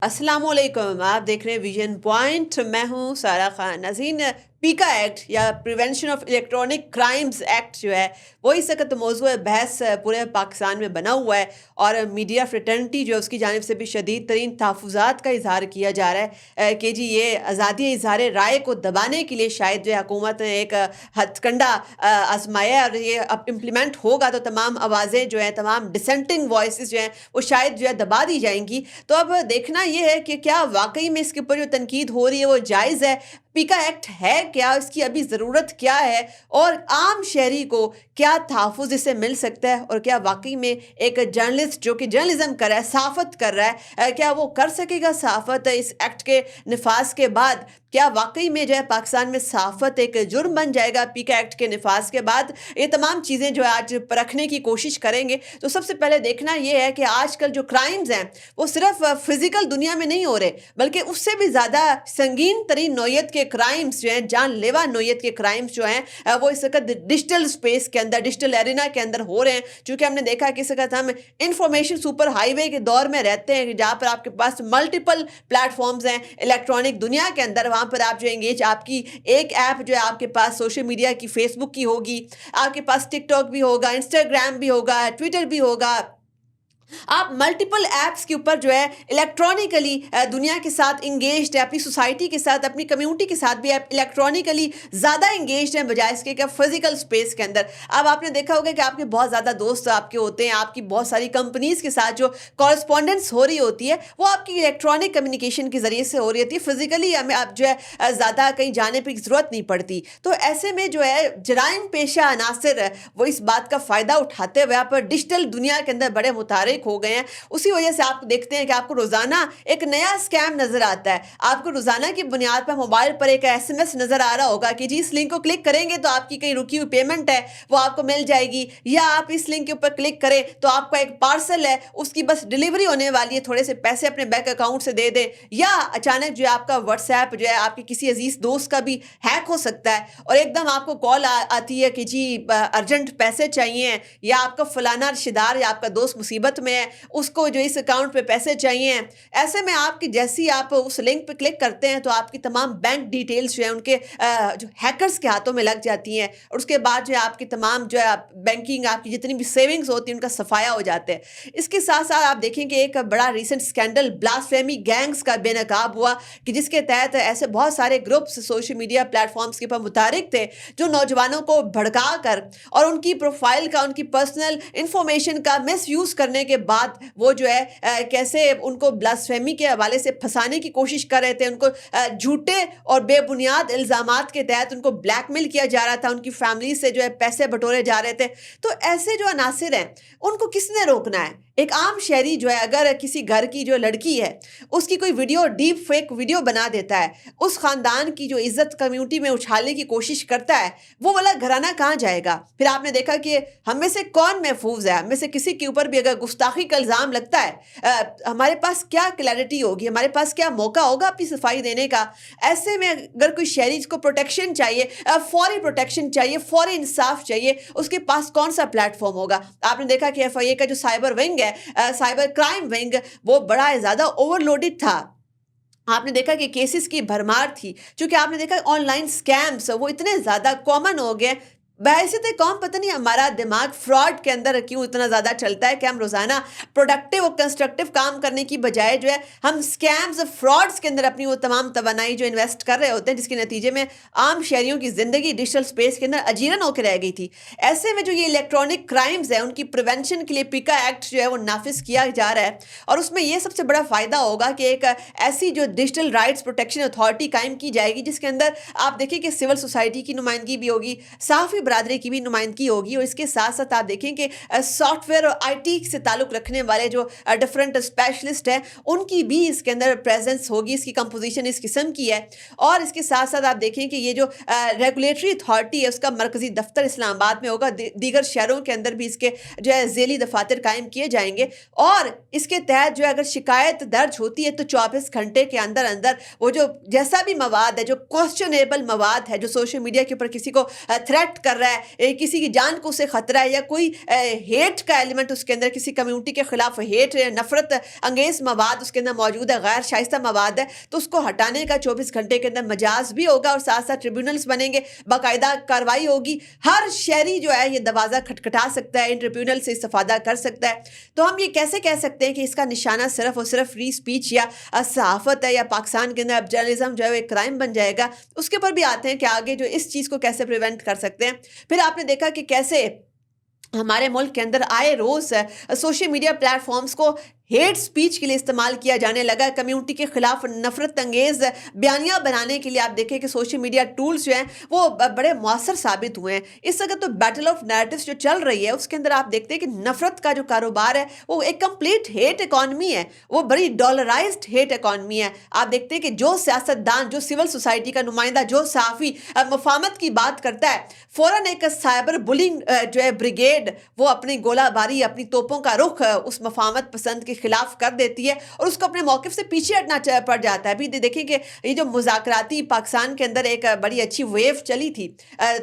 अस्सलाम वालेकुम। आप देख रहे हैं विजन पॉइंट। मैं हूं सारा खान। नाज़रीन, पीका एक्ट या prevention of electronic crimes act जो है वो इस वक्त मौजू बहस पूरे पाकिस्तान में बना हुआ है, और मीडिया फ्रेटर्निटी जो है उसकी जानिब से भी शदीद तरीन तहफ़्फ़ुज़ात का इजहार किया जा रहा है कि जी ये आज़ादी इजहार राय को दबाने के लिए शायद जो है हुकूमत ने एक हथकंडा आजमाया, और ये अब इम्प्लीमेंट होगा तो तमाम आवाज़ें जो हैं, तमाम डिसेंटिंग वॉइस जो हैं वो शायद जो है दबा दी जाएंगी। तो अब देखना ये है कि क्या वाकई में इसके ऊपर जो तनकीद हो रही है वो जायज़ है, पीका एक्ट है क्या, इसकी अभी ज़रूरत क्या है, और आम शहरी को क्या तहफ़्फ़ुज़ इससे मिल सकता है, और क्या वाकई में एक जर्नलिस्ट जो कि जर्नलिज्म कर रहा है, सहाफ़त कर रहा है, क्या वो कर सकेगा सहाफ़त इस एक्ट के नफाज के बाद? क्या वाकई में जो है पाकिस्तान में सहाफ़त एक जुर्म बन जाएगा पीका एक्ट के नफाज के बाद? ये तमाम चीज़ें जो है आज परखने की कोशिश करेंगे। तो सबसे पहले देखना ये है कि आजकल जो क्राइम्स हैं वो सिर्फ फिजिकल दुनिया में नहीं हो रहे, बल्कि उससे भी ज़्यादा संगीन तरीन नौयत के क्राइम्स जो हैं, जानलेवा नौयत के क्राइम्स जो हैं वो इस वक्त डिजिटल स्पेस के अंदर, डिजिटल एरिना के अंदर हो रहे हैं। चूँकि हमने देखा कि इस वक्त हम इंफॉर्मेशन सुपर हाईवे के दौर में रहते हैं, जहाँ पर आपके पास मल्टीपल प्लेटफॉर्म्स हैं इलेक्ट्रॉनिक दुनिया के अंदर। वहाँ पर आप जो एंगेज, आपकी एक ऐप जो है आपके पास सोशल मीडिया की, फेसबुक की होगी, आपके पास टिकटॉक भी होगा, इंस्टाग्राम भी होगा, ट्विटर भी होगा। आप मल्टीपल ऐप्स के ऊपर जो है इलेक्ट्रॉनिकली दुनिया के साथ इंगेज्ड है, अपनी सोसाइटी के साथ, अपनी कम्युनिटी के साथ भी आप इलेक्ट्रॉनिकली ज़्यादा इंगेज्ड हैं बजाय इसके कि फिजिकल स्पेस के अंदर। अब आपने देखा होगा कि आपके बहुत ज़्यादा दोस्त आपके होते हैं, आपकी बहुत सारी कंपनीज़ के साथ जो कॉरस्पॉन्डेंस हो रही होती है वो आपकी इलेक्ट्रॉनिक कम्युनिकेशन के ज़रिए से हो रही होती है। फिजिकली हमें आप जो है ज़्यादा कहीं जाने की ज़रूरत नहीं पड़ती। तो ऐसे में जो है जराइम पेशा अनासर वो इस बात का फ़ायदा उठाते हुए आप डिजिटल दुनिया के अंदर बड़े मुतारिक हो गए हैं। उसी वजह से आप देखते हैं कि आपको रोजाना एक नया स्कैम नजर आता है। आपको रोजाना की बुनियाद पर मोबाइल पर एक एसएमएस नजर आ रहा होगा कि जी इस लिंक को क्लिक करेंगे तो आपकी कहीं रुकी हुई पेमेंट है वो आपको मिल जाएगी, या आप इस लिंक के ऊपर क्लिक करें तो आपका एक पार्सल है उसकी बस डिलीवरी होने वाली है, थोड़े से पैसे अपने बैंक अकाउंट से दे दें। या अचानक जो है आपका व्हाट्सएप जो है आपके किसी अजीज दोस्त का भी हैक हो सकता है, और एकदम आपको कॉल आती है कि जी अर्जेंट पैसे चाहिए, या आपका फलाना रिश्तेदार या आपका दोस्त मुसीबत में है, उसको जो इस अकाउंट पे पैसे चाहिए हैं। ऐसे में आपकी जैसी आप उस लिंक पे क्लिक करते हैं तो आपकी तमाम बैंक डिटेल्स जो है उनके जो हैकर्स के हाथों में लग जाती हैं, और उसके बाद जो है आपकी तमाम जो है बैंकिंग, आपकी जितनी भी सेविंग्स होती हैं उनका सफाया हो जाता है। इसके साथ साथ आप देखेंगे एक बड़ा रिसेंट स्कैंडल ब्लास्फेमी गैंग्स का बेनकाब हुआ कि जिसके तहत ऐसे बहुत सारे ग्रुप्स सोशल मीडिया प्लेटफॉर्म्स के ऊपर मुतारिक थे जो नौजवानों को भड़का कर और उनकी प्रोफाइल का, उनकी पर्सनल इंफॉर्मेशन का मिस यूज़ करने के बाद वो जो है कैसे उनको ब्लास्फेमी के हवाले से फंसाने की कोशिश कर रहे थे। उनको झूठे और बेबुनियाद इल्ज़ामात के तहत उनको ब्लैकमेल किया जा रहा था, उनकी फैमिली से जो है पैसे बटोरे जा रहे थे। तो ऐसे जो अनासिर हैं उनको किसने रोकना है? एक आम शहरी जो है अगर किसी घर की जो लड़की है उसकी कोई वीडियो, डीप फेक वीडियो बना देता है, उस खानदान की जो इज्जत कम्युनिटी में उछालने की कोशिश करता है, वो वाला घराना कहाँ जाएगा? फिर आपने देखा कि हम में से कौन महफूज है? हम में से किसी के ऊपर भी अगर गुस्ताखी का इल्ज़ाम लगता है, हमारे पास क्या क्लैरिटी होगी, हमारे पास क्या मौका होगा अपनी सफाई देने का? ऐसे में अगर कोई शहरी जिसको प्रोटेक्शन चाहिए, फौरी प्रोटेक्शन चाहिए, फौरी इंसाफ चाहिए, उसके पास कौन सा प्लेटफॉर्म होगा? आपने देखा कि एफआईए का जो साइबर विंग है, साइबर क्राइम विंग, वो बड़ा ज़्यादा ओवरलोडेड था। आपने देखा कि केसेस की भरमार थी, क्योंकि आपने देखा ऑनलाइन स्कैम्स वो इतने ज़्यादा कॉमन हो गए। बहैसियत कौम पता नहीं हमारा दिमाग फ्रॉड के अंदर क्यों इतना ज़्यादा चलता है कि हम रोज़ाना प्रोडक्टिव और कंस्ट्रक्टिव काम करने की बजाय जो है हम स्कैम्स, फ्रॉड्स के अंदर अपनी वो तमाम तवानाई जो इन्वेस्ट कर रहे होते हैं, जिसके नतीजे में आम शहरियों की ज़िंदगी डिजिटल स्पेस के अंदर अजीरन होकर रह गई थी। ऐसे में जो ये इलेक्ट्रॉनिक क्राइम्स है उनकी प्रिवेंशन के लिए पीका एक्ट जो है वो नाफिज किया जा रहा है, और उसमें ये सबसे बड़ा फ़ायदा होगा कि एक ऐसी जो डिजिटल राइट्स प्रोटेक्शन अथॉरिटी कायम की जाएगी जिसके अंदर आप देखिए कि सिविल सोसाइटी की नुमाइंदगी भी होगी, सहाफ़ी बरादरी की भी नुमाइंदगी होगी, और इसके साथ साथ आप देखें कि सॉफ्टवेयर और आईटी से ताल्लुक़ रखने वाले जो डिफरेंट स्पेशलिस्ट हैं उनकी भी इसके अंदर प्रेजेंस होगी। इसकी कंपोजिशन इस किस्म की है, और इसके साथ साथ आप देखें कि ये जो रेगुलेटरी अथॉरिटी है उसका मरकज़ी दफ्तर इस्लामाबाद में होगा। दीगर शहरों के अंदर भी इसके जो है ज़ेली दफातर कायम किए जाएंगे, और इसके तहत जो है अगर शिकायत दर्ज होती है तो 24 घंटे के अंदर अंदर वो जो जैसा भी मवाद है, जो क्वेश्चनेबल मवाद है, जो सोशल मीडिया के ऊपर किसी को थ्रेट कर रहा है, किसी की जान को उसे खतरा है, या कोई हेट का एलिमेंट उसके अंदर, किसी कम्युनिटी के खिलाफ हेट, नफरत अंगेज मवाद उसके अंदर मौजूद है, गैर शाइस्ता मवाद है, तो उसको हटाने का 24 घंटे के अंदर मजाज भी होगा और साथ साथ ट्रिब्यूनल्स बनेंगे, बाकायदा कार्रवाई होगी। हर शहरी जो है ये दरवाज़ा खटखटा सकता है, इन ट्रिब्यूनल से इस्तेफादा कर सकता है। तो हम ये कैसे कह सकते हैं कि इसका निशाना सिर्फ और सिर्फ फ्री स्पीच या सहाफ़त है, या पाकिस्तान के अंदर अब जर्नलिज्म जो है वो एक क्राइम बन जाएगा? उसके ऊपर भी आते हैं कि आगे जो इस चीज़ को कैसे प्रिवेंट कर सकते हैं। फिर आपने देखा कि कैसे हमारे मुल्क के अंदर आए रोज़ सोशल मीडिया प्लेटफॉर्म्स को हेट स्पीच के लिए इस्तेमाल किया जाने लगा, कम्युनिटी के खिलाफ नफरत अंगेज बयानियाँ बनाने के लिए। आप देखें कि सोशल मीडिया टूल्स जो हैं वो बड़े मौसर साबित हुए हैं। इस वक्त तो बैटल ऑफ नैरेटिव्स जो चल रही है उसके अंदर आप देखते हैं कि नफरत का जो कारोबार है वो एक कंप्लीट हेट इकॉनमी है, वो बड़ी डॉलराइज्ड हेट इकॉनमी है। आप देखते हैं कि जो सियासतदान, जो सिविल सोसाइटी का नुमाइंदा, जो सहाफ़ी मफामत की बात करता है, फ़ौरन एक साइबर बुलिंग जो है ब्रिगेड वो अपनी गोलाबारी, अपनी तोपों का रुख उस मफामत पसंद के खिलाफ कर देती है और उसको अपने मौक़िफ़ से पीछे हटना पड़ जाता है। अभी देखें कि ये जो मुज़ाकराती पाकिस्तान के अंदर एक बड़ी अच्छी वेव चली थी,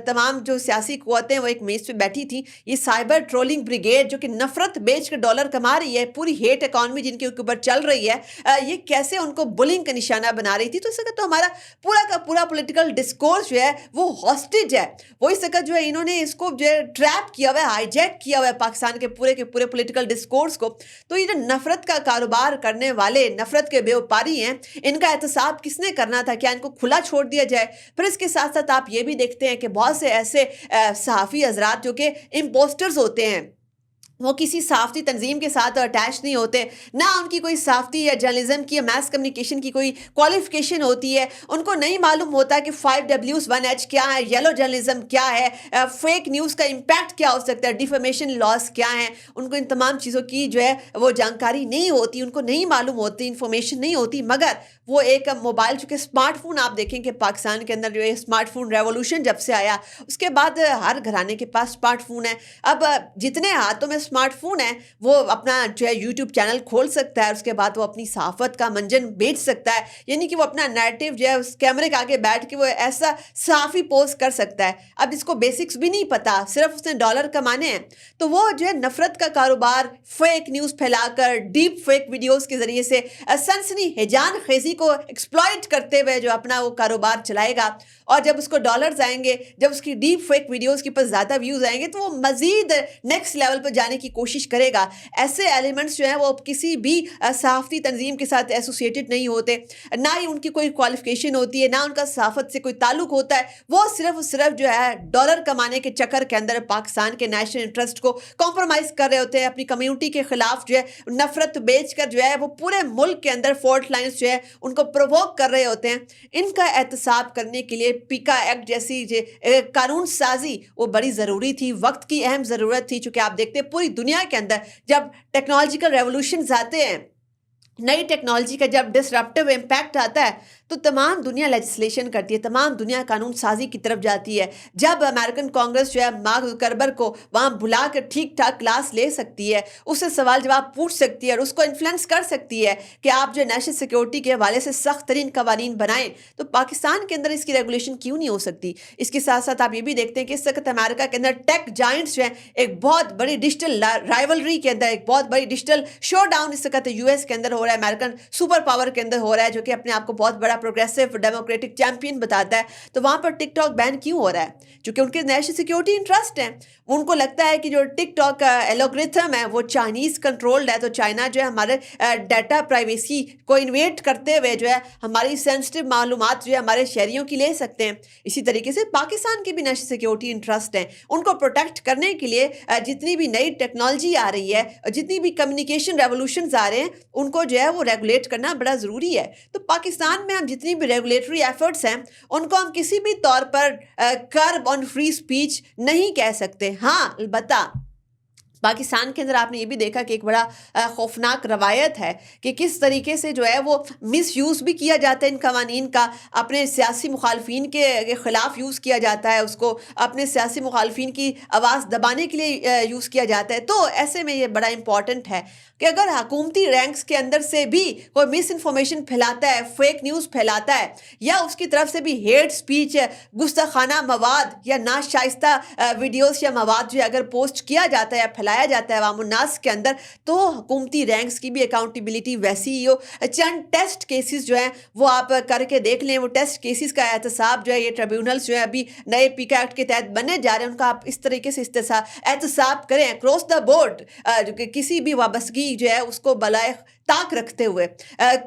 तमाम जो सियासी क़ुव्वतें वो एक मेज़ पे बैठी थी, ये साइबर ट्रोलिंग ब्रिगेड जो कि नफ़रत बेच कर डॉलर कमा रही है, पूरी हेट इकॉनमी जिनके ऊपर चल रही है, ये कैसे उनको बुलिंग का निशाना बना रही थी। तो इस वक्त तो हमारा पूरा का पूरा पॉलिटिकल डिस्कोर्स जो है वो हॉस्टेज है। वो इस वक्त जो है इन्होंने इसको जो है ट्रैप किया हुआ है, हाईजैक किया हुआ है पाकिस्तान के पूरे पॉलिटिकल डिस्कोर्स को। तो ये जो नफरत का कारोबार करने वाले, नफरत के व्यापारी हैं, इनका एहतसाब किसने करना था? क्या इनको खुला छोड़ दिया जाए? फिर इसके साथ साथ आप ये भी देखते हैं कि बहुत से ऐसे सहाफ़ी हजरात जो कि इम्पोस्टर्स होते हैं, वो किसी सहाफ़ती तंजीम के साथ अटैच नहीं होते, ना उनकी कोई सहाफ़ती या जर्नलिज्म की या मैस कम्युनिकेशन की कोई क्वालिफ़िकेशन होती है। उनको नहीं मालूम होता कि 5Ws 1H क्या है, येलो जर्नलिज्म क्या है, फेक न्यूज़ का इम्पैक्ट क्या हो सकता है, डिफेमेशन लॉस क्या है। उनको इन तमाम चीज़ों की जो है वो जानकारी नहीं होती, उनको नहीं मालूम होती, इन्फॉर्मेशन नहीं होती। मगर वो एक मोबाइल, चूँकि स्मार्टफोन, आप देखें कि पाकिस्तान के अंदर जो है स्मार्टफोन रेवोल्यूशन जब से आया उसके बाद हर घराने के पास स्मार्टफोन है। अब जितने हाथों में स्मार्टफोन है वो अपना जो है यूट्यूब चैनल खोल सकता है, उसके बाद वो अपनी सहाफ़त का मंजन बेच सकता है, यानी कि वो अपना नैरेटिव जो है उस कैमरे के आगे बैठ के वो ऐसा सहाफ़ी पोस्ट कर सकता है। अब इसको बेसिक्स भी नहीं पता, सिर्फ उसने डॉलर कमाने हैं, तो वो जो है नफरत का कारोबार फेक न्यूज़ फैलाकर, डीप फेक वीडियोज़ के ज़रिए से सनसनी हिजान खेजी को एक्सप्लॉइट करते हुए जो अपना वो कारोबार चलाएगा। और जब उसको डॉलर्स आएंगे, जब उसकी डीप फेक वीडियोज़ के ऊपर ज़्यादा व्यूज़ आएंगे, तो वो मज़ीद नेक्स्ट लेवल पर जाने की कोशिश करेगा। ऐसे एलिमेंट्स जो हैं वो किसी भी सहाफ़ती तंजीम के साथ एसोसिएटेड नहीं होते, ना ही उनकी कोई क्वालिफ़िकेशन होती है, ना उनका सहाफ़त से कोई ताल्लुक़ होता है। वो सिर्फ जो है डॉलर कमाने के चक्कर के अंदर पाकिस्तान के नेशनल इंटरेस्ट को कॉम्प्रोमाइज़ कर रहे होते हैं, अपनी कम्युनिटी के ख़िलाफ़ जो है नफ़रत बेच कर जो है वो पूरे मुल्क के अंदर फॉल्ट लाइन्स जो है उनको प्रोवोक कर रहे होते हैं। इनका एहतसाब करने के लिए पीका एक्ट जैसी कानून साजी वो बड़ी ज़रूरी थी, वक्त की अहम ज़रूरत थी। चूँकि आप देखते हैं पूरी दुनिया के अंदर जब टेक्नोलॉजिकल रेवोल्यूशंस आते हैं, नई टेक्नोलॉजी का जब डिसरप्टिव इम्पैक्ट आता है, तो तमाम दुनिया लेजिस्लेशन करती है, तमाम दुनिया कानून साजी की तरफ जाती है। जब अमेरिकन कांग्रेस जो है मार्क ज़ुकरबर्ग को वहाँ बुला कर ठीक ठाक क्लास ले सकती है, उससे सवाल जवाब पूछ सकती है और उसको इन्फ्लुएंस कर सकती है कि आप जो नेशनल सिक्योरिटी के हवाले से सख्त तरीन कवानीन बनाएं, तो पाकिस्तान के अंदर इसकी रेगुलेशन क्यों नहीं हो सकती? इसके साथ साथ आप ये भी देखते हैं कि इस वक्त अमेरिका के अंदर टेक जाइंट्स जो हैं एक बहुत बड़ी डिजिटल राइवलरी के अंदर, एक बहुत बड़ी डिजिटल शो डाउन इस वक्त यूएस के अंदर हो रहा है, अमेरिकन सुपर पावर के अंदर हो रहा है, जो कि अपने आप को बहुत बड़ा प्रोग्रेसिव डेमोक्रेटिक चैंपियन बताता है। तो वहां पर टिकटॉक बैन क्यों हो रहा है? क्योंकि उनके नेशनल सिक्योरिटी इंटरेस्ट है। उनको लगता है कि जो टिकटॉक का एल्गोरिथम है वो चाइनीज कंट्रोल्ड है, तो चाइना जो है हमारे डाटा प्राइवेसी को इन्वेट करते हुए जो है हमारी सेंसिटिव मालूमात जो है हमारे शहरियों की ले सकते हैं। इसी तरीके से पाकिस्तान की भी नेशनल सिक्योरिटी इंटरेस्ट है, उनको प्रोटेक्ट करने के लिए जितनी भी नई टेक्नोलॉजी आ रही है, जितनी भी कम्युनिकेशन रेवोल्यूशंस आ रहे हैं, उनको जो है वो रेगुलेट करना बड़ा ज़रूरी है। तो पाकिस्तान में हम जितनी भी रेगुलेटरी एफर्ट्स हैं उनको हम किसी भी तौर पर कर्ब ऑन फ्री स्पीच नहीं कह सकते। हाँ, अलबत्ता पाकिस्तान के अंदर आपने ये भी देखा कि एक बड़ा खौफनाक रवायत है कि किस तरीके से जो है वो मिस यूज़ भी किया जाता है इन कवानीन का, अपने सियासी मुखालफिन के ख़िलाफ़ यूज़ किया जाता है, उसको अपने सियासी मुखालफिन की आवाज़ दबाने के लिए यूज़ किया जाता है। तो ऐसे में ये बड़ा इम्पॉर्टेंट है कि अगर हुकूमती रैंक्स के अंदर से भी कोई मिस इन्फॉर्मेशन फैलाता है, फेक न्यूज़ फैलाता है, या उसकी तरफ से भी हेट स्पीच, गुस्ताखाना मवाद या नाशाइस्ता वीडियोस या मवाद जो है अगर पोस्ट किया जाता है या फैलाया जाता है अवाम उन्नास के अंदर, तो हुकूमती रैंक्स की भी अकाउंटेबिलिटी वैसी ही हो। चंद टेस्ट केसेस जो हैं वो आप करके देख लें, वो टेस्ट केसेस का एहतसाब जो है ये ट्रिब्यूनल्स जो है अभी नए पीका एक्ट के तहत बनने जा रहे हैं, उनका आप इस तरीके से एहतसाब करें अक्रॉस द बोर्ड, किसी भी वाबस्तगी जो है उसको बलाए ताक रखते हुए,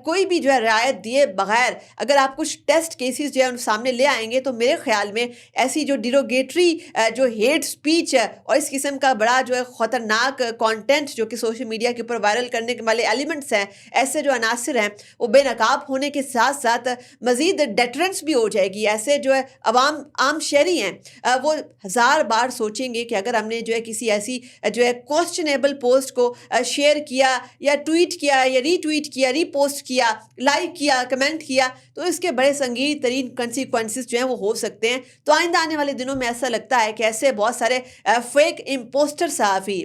कोई भी जो है रियायत दिए बगैर अगर आप कुछ टेस्ट केसेस जो है उन सामने ले आएंगे, तो मेरे ख्याल में ऐसी जो डिरोगेटरी जो हेट स्पीच है और इस किस्म का बड़ा जो है ख़तरनाक कंटेंट जो कि सोशल मीडिया के ऊपर वायरल करने के वाले एलिमेंट्स हैं, ऐसे जो अनासर हैं वो बेनकाब होने के साथ साथ मज़ीद डेटरेंस भी हो जाएगी। ऐसे जो है आम शहरी हैं वो हज़ार बार सोचेंगे कि अगर हमने जो है किसी ऐसी जो है क्वेश्चनेबल पोस्ट को शेयर किया या ट्वीट किया या रीट्वीट किया, रीपोस्ट किया, लाइक किया, कमेंट किया, तो इसके बड़े संगीन तरीन कंसिक्वेंसेस जो हैं वो हो सकते हैं। तो आइंदा आने वाले दिनों में ऐसा लगता है कि ऐसे बहुत सारे फेक इम्पोस्टर सहाफ़ी,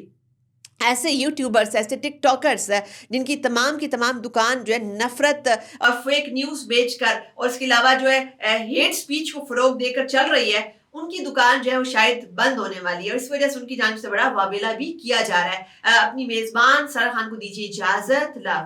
ऐसे यूट्यूबर्स, ऐसे टिकटॉकर्स जिनकी तमाम की तमाम दुकान जो है नफरत और फेक न्यूज़ बेचकर और इसके अलावा जो है हेट स्पीच को फ़रोग देकर चल रही है, उनकी दुकान जो है वो शायद बंद होने वाली है और इस वजह से उनकी जानिब से बड़ा वावेला भी किया जा रहा है। अपनी मेज़बान सारा खान को दीजिए इजाज़त।